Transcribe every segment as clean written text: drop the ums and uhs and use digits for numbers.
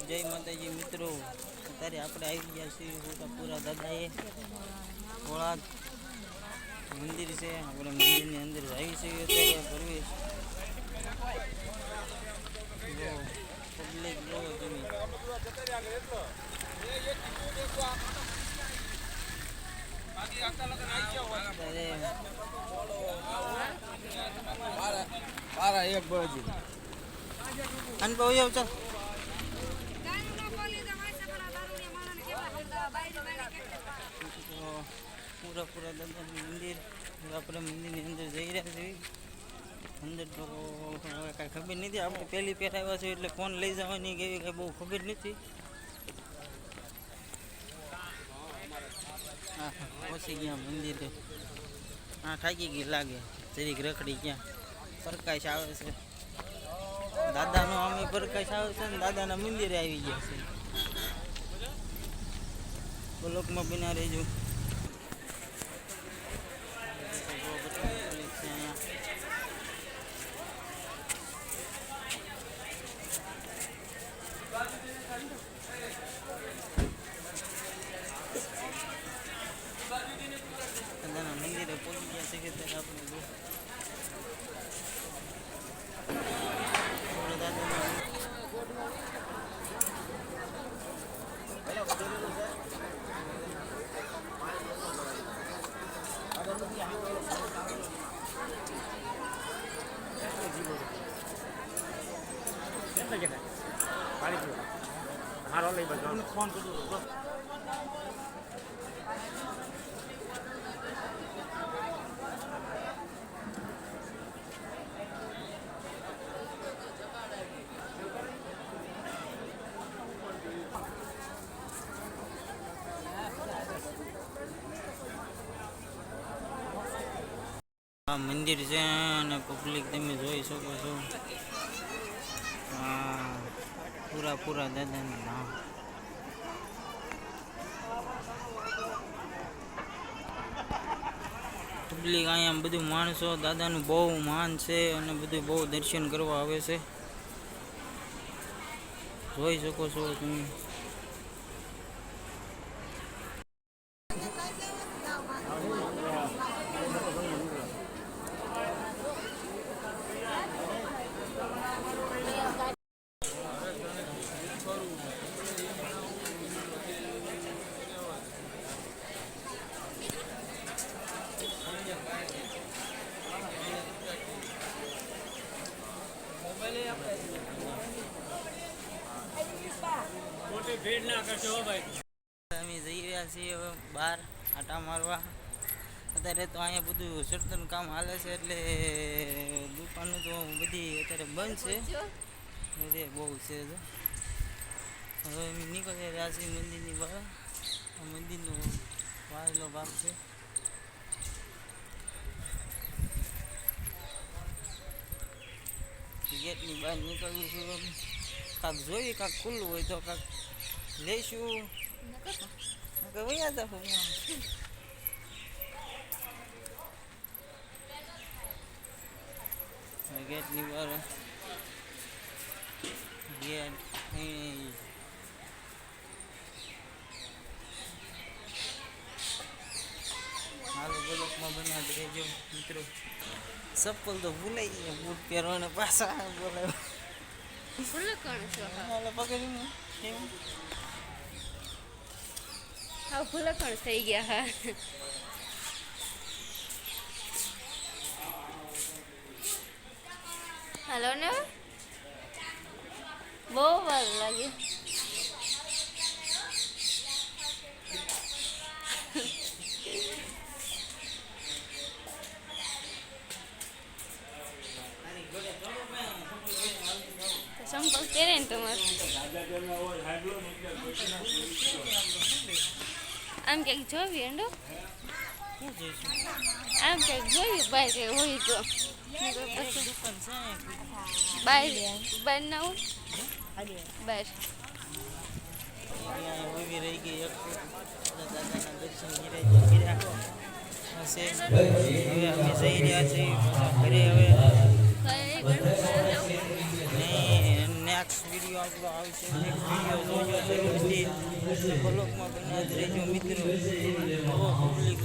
જય માતાજી મિત્રો, અત્યારે આપણે આવી ગયા છીએ પૂરા દાદાએ થોડા મંદિર છે. આપણે મંદિરની અંદર આવી છીએ અત્યારે પ્રવેશ. પબ્લિક જોવો તમે. એક બાજુ અનુભવ જાવ ચાલ. પૂરા દાદાનું મંદિર, આપણે મંદિરની અંદર જઈ રહ્યા છીએ. અંદર તો કાંઈ ખબર નથી, આપણે પહેલી ફેર આવ્યા છીએ એટલે ફોન લઈ જવાની કેવી કાંઈ બહુ ખબર નથી. હા પહોંચી ગયા મંદિર. હા થાકી ગઈ લાગે, જરીક રખડી ગયા. પ્રકાશ આવે છે દાદાનો, અમે પ્રકાશ આવે છે ને દાદાના મંદિરે આવી ગયા છે. બ્લોકમાં બના રહેજો. દાદાના મંદિરે પહોંચી ગયા છે કે ત્યારે આપણે મારો લઈ બધો ફોન કરું. આ મંદિર છે અને પબ્લિક તમે જોઈ શકો છો. પૂરા દાદાનું નામ. પબ્લિક અહીંયા બધું માણસો દાદાનું બહુ માન છે અને બધું બહુ દર્શન કરવા આવે છે. જોઈ શકો છો તમે. અમે જઈ રહ્યા છીએ હવે બહાર આટા મારવા. અત્યારે તો અહીંયા બધું સર્તન કામ હાલે છે એટલે દુકાનો તો બધી અત્યારે બંધ છે. બહુ છે. હવે અમે નીકળી રહ્યા છીએ મંદિરની બહાર. આ મંદિરનો વાળેલો ભાગ છે. ગેટની બહાર નીકળવું છું. કાંક જોઈએ, કાંક ખુલ્લું હોય તો કાંક લઈશું. વયા જાવ ગેટની બહાર. ગેટ હાલો બ્લોકમાં બન્યા રહેજો મિત્રો. ચપ્પલ તો ભૂલાઈ ગયા, બૂટ પહેરવાને પાછા બોલાવ્યો. પકડી કેમ ભૂલકણ થઈ ગયા. હા હાલો ને, બહુ વાર લાગે. સંપલ પહેરે ને તમારે આમ ક્યાંક જોવી એન્ડો, આમ ક્યાંક જોયું બહાર હોય તો બહાર ના હોય બહાર. રહી ગઈ દાદાના દર્શન કર્યા હશે. હવે અમે જઈ રહ્યા છીએ ઘરે. હવે નેક્સ્ટ વિડીયો આપણો આવશે. નેક્સ્ટ વિડીયો જોજો જરૂરથી. બ્લોગમાં બન્યા જ રહેજો મિત્રો. બહુ પબ્લિક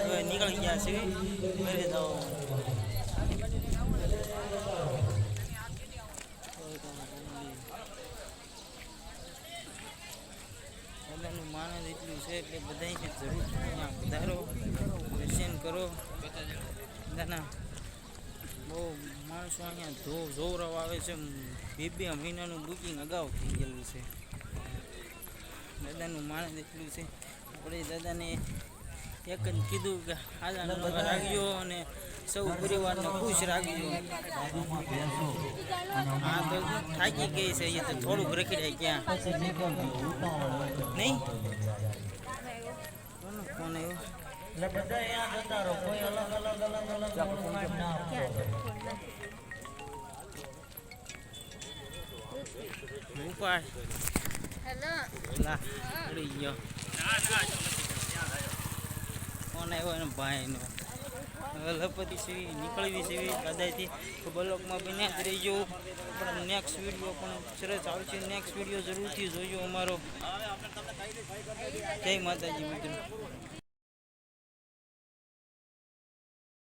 હવે નીકળી ગયા છે ઘરે તો બધાનું માનસ એટલું છે એટલે બધાને જરૂર અહીંયા વધારો દર્શન કરો. બધાના બહુ માણસો અહીંયા જોરવ આવે છે. 2 મહિનાનું બુકિંગ અગાઉ થઈ ગયેલું છે. દાદાનું માણસ એટલું છે. આપણે દાદાને એક જ કીધું કે આનંદ રાખજો અને સૌ પરિવારને ખુશ રાખજો. હા તો થાકી ગઈ છે એ તો થોડુંક રખડાય ક્યાં નહીં. કોનો ફોન આવ્યો? ઉપાડ હેલો લા ઉડી ગયો. ફોન આવ્યો એનો ભાઈનો. હવે લપતી સીવી નીકળવી સીવી દાદાથી બ્લોગમાં બન્યા જ રહીજો. પણ નેક્સ્ટ વિડીયો પણ સરસ આવશે. નેક્સ્ટ વિડીયો જરૂરથી જોજો અમારો. જય માતાજી મિત્રો.